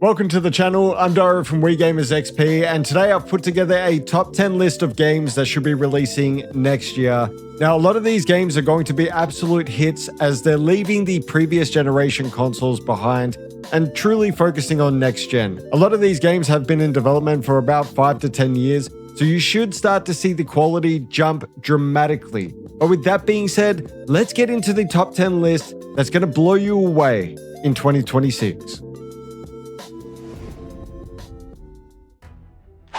Welcome to the channel, I'm Dara from WeGamersXP, and today I've put together a top 10 list of games that should be releasing next year. Now, a lot of these games are going to be absolute hits as they're leaving the previous generation consoles behind and truly focusing on next gen. A lot of these games have been in development for about 5 to 10 years, so you should start to see the quality jump dramatically. But with that being said, let's get into the top 10 list that's going to blow you away in 2026.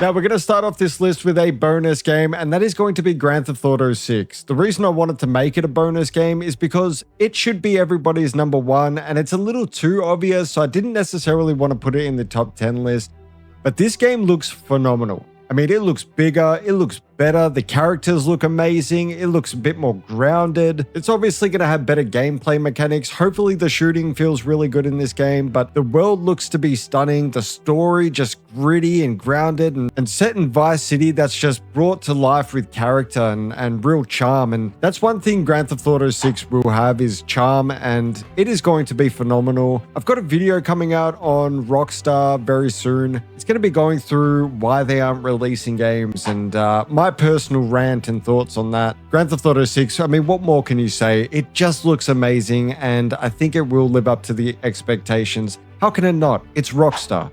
Now, we're going to start off this list with a bonus game, and that is going to be Grand Theft Auto 6. The reason I wanted to make it a bonus game is because it should be everybody's number one, and it's a little too obvious, so I didn't necessarily want to put it in the top 10 list. But this game looks phenomenal. I mean, it looks bigger, it looks better, the characters look amazing, it looks a bit more grounded. It's obviously going to have better gameplay mechanics. Hopefully the shooting feels really good in this game, but the world looks to be stunning. The story just gritty and grounded and set in Vice City that's just brought to life with character and real charm. And that's one thing Grand Theft Auto 6 will have is charm, and it is going to be phenomenal. I've got a video coming out on Rockstar very soon. It's going to be going through why they aren't releasing games and my personal rant and thoughts on that. Grand Theft Auto 6, I mean, what more can you say? It just looks amazing, and I think it will live up to the expectations. How can it not? It's Rockstar.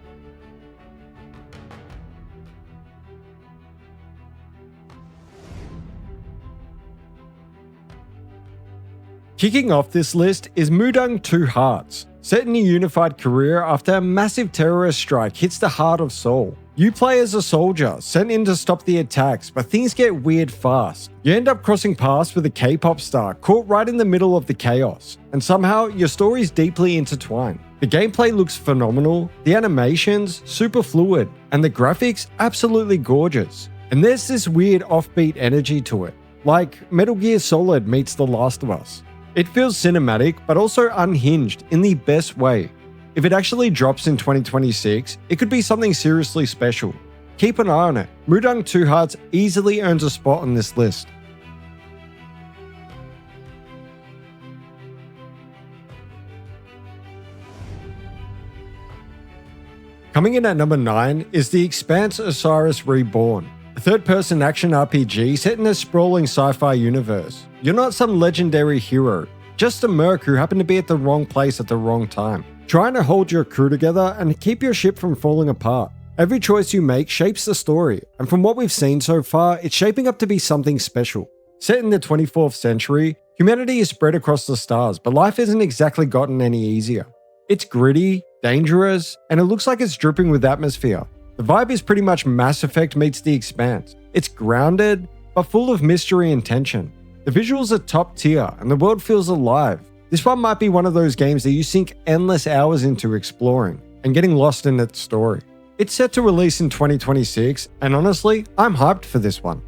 Kicking off this list is Mudang Two Hearts. Set in a unified career after a massive terrorist strike hits the heart of Seoul. You play as a soldier, sent in to stop the attacks, but things get weird fast. You end up crossing paths with a K-pop star, caught right in the middle of the chaos, and somehow your story's deeply intertwined. The gameplay looks phenomenal, the animations super fluid, and the graphics absolutely gorgeous. And there's this weird offbeat energy to it, like Metal Gear Solid meets The Last of Us. It feels cinematic, but also unhinged in the best way. If it actually drops in 2026, it could be something seriously special. Keep an eye on it. Mudang Two Hearts easily earns a spot on this list. Coming in at number 9 is the Expanse Osiris Reborn, a third-person action RPG set in a sprawling sci-fi universe. You're not some legendary hero, just a merc who happened to be at the wrong place at the wrong time, trying to hold your crew together and keep your ship from falling apart. Every choice you make shapes the story, and from what we've seen so far, it's shaping up to be something special. Set in the 24th century, humanity is spread across the stars, but life hasn't exactly gotten any easier. It's gritty, dangerous, and it looks like it's dripping with atmosphere. The vibe is pretty much Mass Effect meets The Expanse. It's grounded, but full of mystery and tension. The visuals are top tier, and the world feels alive. This one might be one of those games that you sink endless hours into exploring and getting lost in its story. It's set to release in 2026, and honestly, I'm hyped for this one.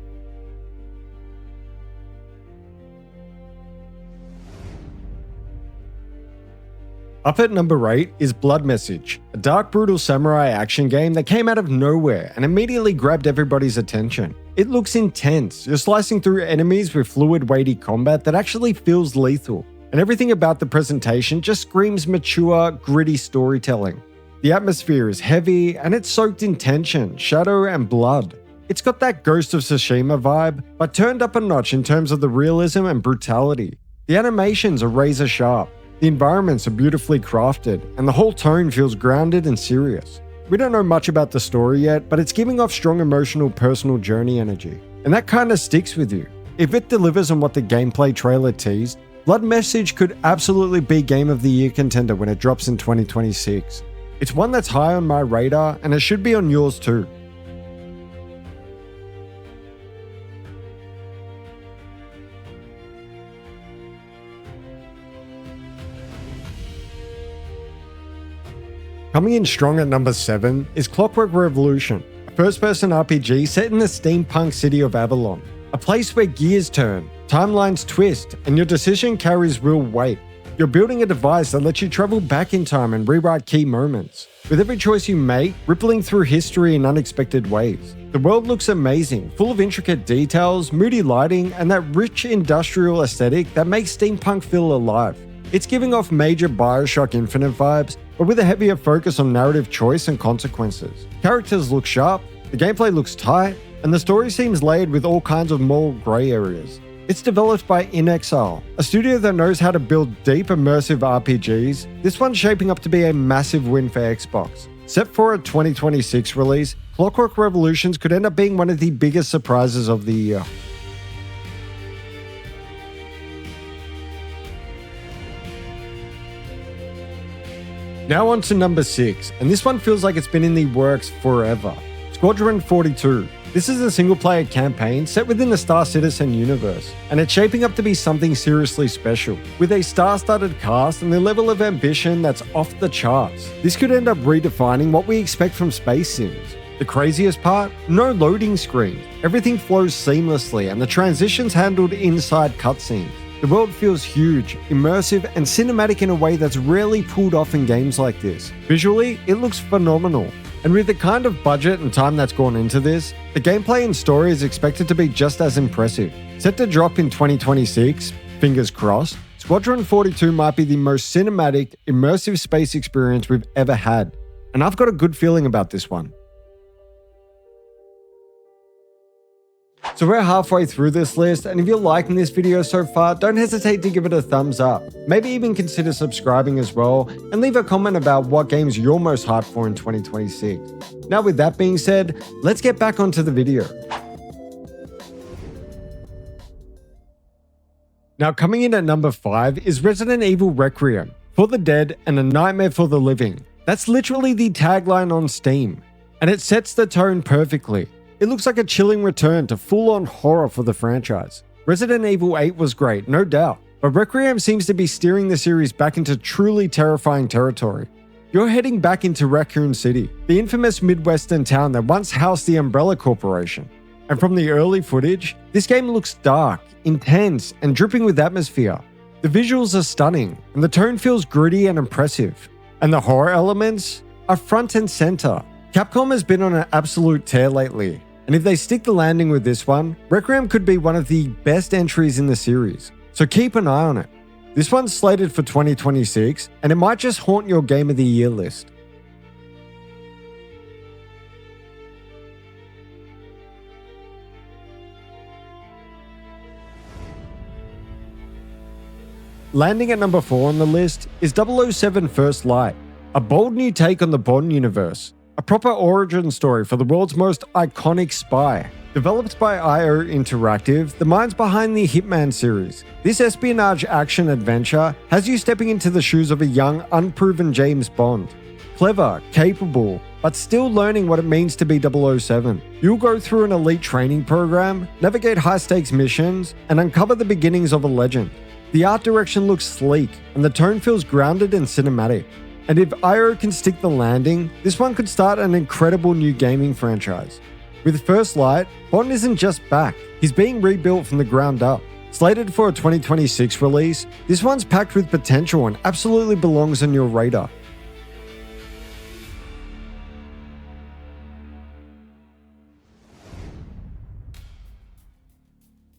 Up at number 8 is Blood Message, a dark, brutal samurai action game that came out of nowhere and immediately grabbed everybody's attention. It looks intense. You're slicing through enemies with fluid, weighty combat that actually feels lethal. And everything about the presentation just screams mature, gritty storytelling. The atmosphere is heavy, and it's soaked in tension, shadow, and blood. It's got that Ghost of Tsushima vibe, but turned up a notch in terms of the realism and brutality. The animations are razor sharp. The environments are beautifully crafted, and the whole tone feels grounded and serious. We don't know much about the story yet, but it's giving off strong emotional personal journey energy. And that kind of sticks with you. If it delivers on what the gameplay trailer teased, Blood Message could absolutely be Game of the Year contender when it drops in 2026. It's one that's high on my radar, and it should be on yours too. Coming in strong at number 7 is Clockwork Revolution, a first-person RPG set in the steampunk city of Avalon, a place where gears turn, timelines twist, and your decision carries real weight. You're building a device that lets you travel back in time and rewrite key moments, with every choice you make rippling through history in unexpected ways. The world looks amazing, full of intricate details, moody lighting, and that rich industrial aesthetic that makes steampunk feel alive. It's giving off major Bioshock Infinite vibes, but with a heavier focus on narrative choice and consequences. Characters look sharp, the gameplay looks tight, and the story seems layered with all kinds of moral grey areas. It's developed by In Exile, a studio that knows how to build deep, immersive RPGs. This one's shaping up to be a massive win for Xbox. Set for a 2026 release, Clockwork Revolutions could end up being one of the biggest surprises of the year. Now on to number 6, and this one feels like it's been in the works forever. Squadron 42. This is a single-player campaign set within the Star Citizen universe, and it's shaping up to be something seriously special. With a star-studded cast and the level of ambition that's off the charts, this could end up redefining what we expect from space sims. The craziest part? No loading screens. Everything flows seamlessly, and the transitions handled inside cutscenes. The world feels huge, immersive, and cinematic in a way that's rarely pulled off in games like this. Visually, it looks phenomenal. And with the kind of budget and time that's gone into this, the gameplay and story is expected to be just as impressive. Set to drop in 2026, fingers crossed, Squadron 42 might be the most cinematic, immersive space experience we've ever had. And I've got a good feeling about this one. So we're halfway through this list, and if you're liking this video so far, don't hesitate to give it a thumbs up. Maybe even consider subscribing as well, and leave a comment about what games you're most hyped for in 2026. Now with that being said, let's get back onto the video. Now coming in at number 5 is Resident Evil Requiem, for the dead and a nightmare for the living. That's literally the tagline on Steam, and it sets the tone perfectly. It looks like a chilling return to full-on horror for the franchise. Resident Evil 8 was great, no doubt, but Recreum seems to be steering the series back into truly terrifying territory. You're heading back into Raccoon City, the infamous Midwestern town that once housed the Umbrella Corporation. And from the early footage, this game looks dark, intense, and dripping with atmosphere. The visuals are stunning, and the tone feels gritty and impressive. And the horror elements are front and center. Capcom has been on an absolute tear lately. And if they stick the landing with this one, Recreum could be one of the best entries in the series, so keep an eye on it. This one's slated for 2026, and it might just haunt your Game of the Year list. Landing at number 4 on the list is 007 First Light, a bold new take on the Bond universe. A proper origin story for the world's most iconic spy. Developed by IO Interactive, the minds behind the Hitman series, this espionage action adventure has you stepping into the shoes of a young, unproven James Bond. Clever, capable, but still learning what it means to be 007. You'll go through an elite training program, navigate high-stakes missions, and uncover the beginnings of a legend. The art direction looks sleek, and the tone feels grounded and cinematic. And if IO can stick the landing, this one could start an incredible new gaming franchise. With First Light, Bond isn't just back, he's being rebuilt from the ground up. Slated for a 2026 release, this one's packed with potential and absolutely belongs on your radar.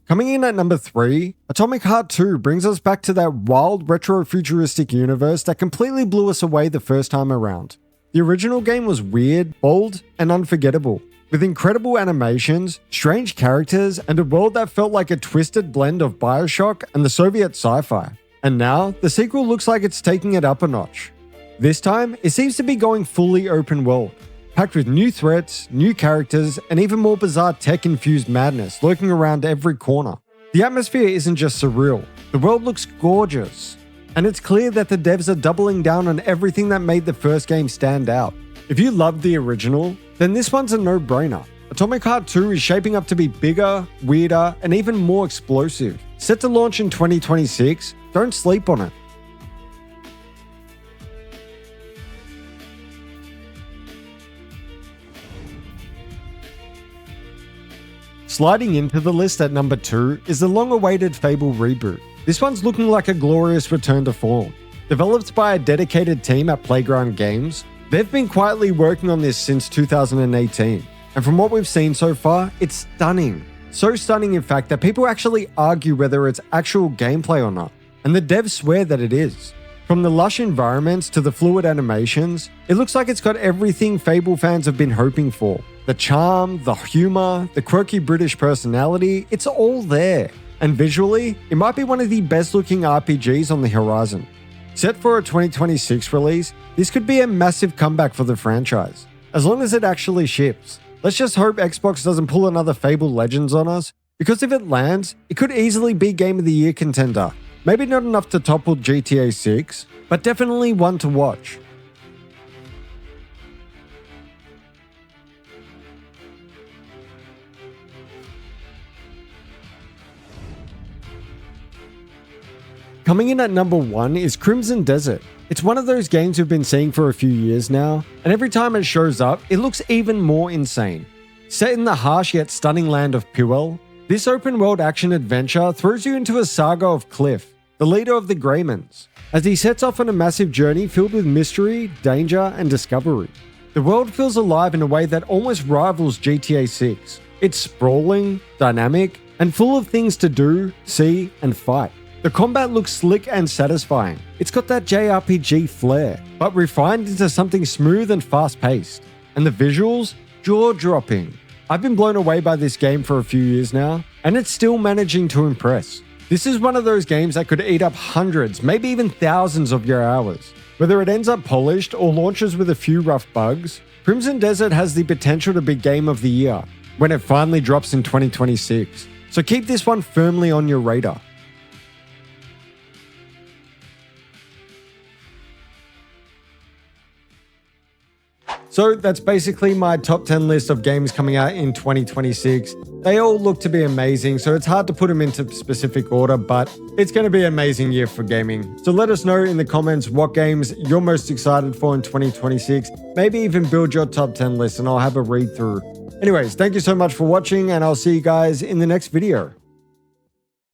Coming in at number 3, Atomic Heart 2 brings us back to that wild retro-futuristic universe that completely blew us away the first time around. The original game was weird, bold, and unforgettable, with incredible animations, strange characters, and a world that felt like a twisted blend of Bioshock and the Soviet sci-fi. And now, the sequel looks like it's taking it up a notch. This time, it seems to be going fully open world, packed with new threats, new characters, and even more bizarre tech-infused madness lurking around every corner. The atmosphere isn't just surreal, the world looks gorgeous. And it's clear that the devs are doubling down on everything that made the first game stand out. If you loved the original, then this one's a no-brainer. Atomic Heart 2 is shaping up to be bigger, weirder, and even more explosive. Set to launch in 2026, don't sleep on it. Sliding into the list at number 2 is the long-awaited Fable Reboot. This one's looking like a glorious return to form. Developed by a dedicated team at Playground Games, they've been quietly working on this since 2018. And from what we've seen so far, it's stunning. So stunning in fact that people actually argue whether it's actual gameplay or not. And the devs swear that it is. From the lush environments to the fluid animations, it looks like it's got everything Fable fans have been hoping for. The charm, the humor, the quirky British personality, it's all there. And visually, it might be one of the best looking RPGs on the horizon. Set for a 2026 release, this could be a massive comeback for the franchise. As long as it actually ships. Let's just hope Xbox doesn't pull another Fable Legends on us, because if it lands, it could easily be Game of the Year contender. Maybe not enough to topple GTA 6, but definitely one to watch. Coming in at number 1 is Crimson Desert. It's one of those games we've been seeing for a few years now, and every time it shows up, it looks even more insane. Set in the harsh yet stunning land of Puel, this open-world action-adventure throws you into a saga of Cliff, the leader of the Greymans, as he sets off on a massive journey filled with mystery, danger, and discovery. The world feels alive in a way that almost rivals GTA 6. It's sprawling, dynamic, and full of things to do, see, and fight. The combat looks slick and satisfying. It's got that JRPG flair, but refined into something smooth and fast-paced. And the visuals? Jaw-dropping. I've been blown away by this game for a few years now, and it's still managing to impress. This is one of those games that could eat up hundreds, maybe even thousands of your hours. Whether it ends up polished or launches with a few rough bugs, Crimson Desert has the potential to be Game of the Year when it finally drops in 2026. So keep this one firmly on your radar. So that's basically my top 10 list of games coming out in 2026. They all look to be amazing, so it's hard to put them into specific order, but it's going to be an amazing year for gaming. So let us know in the comments what games you're most excited for in 2026. Maybe even build your top 10 list and I'll have a read through. Anyways, thank you so much for watching, and I'll see you guys in the next video.